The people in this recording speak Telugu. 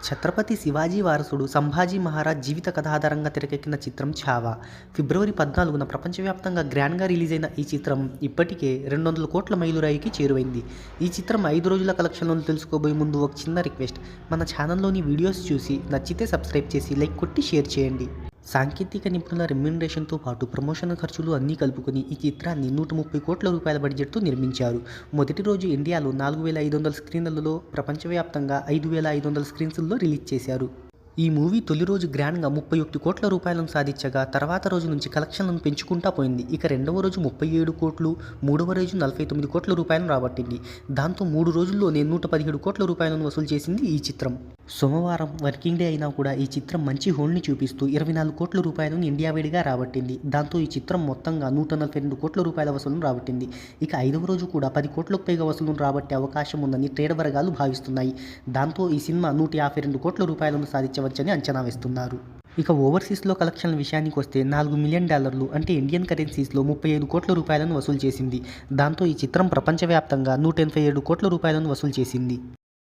ఛత్రపతి శివాజీ వారసుడు సంభాజీ మహారాజ్ జీవిత కథ ఆధారంగా తెరకెక్కిన చిత్రం ఛావా ఫిబ్రవరి 14న ప్రపంచవ్యాప్తంగా గ్రాండ్గా రిలీజ్ అయిన ఈ చిత్రం ఇప్పటికే 200 కోట్ల మైలురాయికి చేరువైంది. ఈ చిత్రం 5 రోజుల కలెక్షన్లను తెలుసుకోబోయే ముందు ఒక చిన్న రిక్వెస్ట్, మన ఛానల్లోని వీడియోస్ చూసి నచ్చితే సబ్స్క్రైబ్ చేసి లైక్ కొట్టి షేర్ చేయండి. సాంకేతిక నిపుణుల రెమ్యునరేషన్తో పాటు ప్రమోషన్ ఖర్చులు అన్నీ కలుపుకొని ఈ చిత్రాన్ని 130 కోట్ల రూపాయల బడ్జెట్తో నిర్మించారు. మొదటి రోజు ఇండియాలో 4500 స్క్రీన్లలో, ప్రపంచవ్యాప్తంగా 5500 స్క్రీన్స్లో రిలీజ్ చేశారు. ఈ మూవీ తొలి రోజు గ్రాండ్గా 31 కోట్ల రూపాయలను సాధించగా తర్వాత రోజు నుంచి కలెక్షన్లను పెంచుకుంటా పోయింది. ఇక రెండవ రోజు 37 కోట్లు, మూడవ రోజు 49 కోట్ల రూపాయలను రాబట్టింది. దాంతో 3 రోజుల్లోనే 117 కోట్ల రూపాయలను వసూలు చేసింది ఈ చిత్రం. సోమవారం వర్కింగ్ డే అయినా కూడా ఈ చిత్రం మంచి హోల్డ్ని చూపిస్తూ 24 కోట్ల రూపాయలను ఇండియా వేడిగా రాబట్టింది. దాంతో ఈ చిత్రం మొత్తంగా 142 కోట్ల రూపాయల వసూలును రాబట్టింది. ఇక 5వ రోజు కూడా 10 కోట్లకు పైగా వసూలును రాబట్టే అవకాశం ఉందని ట్రేడ్ వర్గాలు భావిస్తున్నాయి. దాంతో ఈ సినిమా 152 కోట్ల రూపాయలను సాధించవచ్చని అంచనా వేస్తున్నారు. ఇక ఓవర్సీస్లో కలెక్షన్ల విషయానికి వస్తే $4 మిలియన్ అంటే ఇండియన్ కరెన్సీస్లో 35 కోట్ల రూపాయలను వసూలు చేసింది. దాంతో ఈ చిత్రం ప్రపంచవ్యాప్తంగా 187 కోట్ల రూపాయలను వసూలు చేసింది.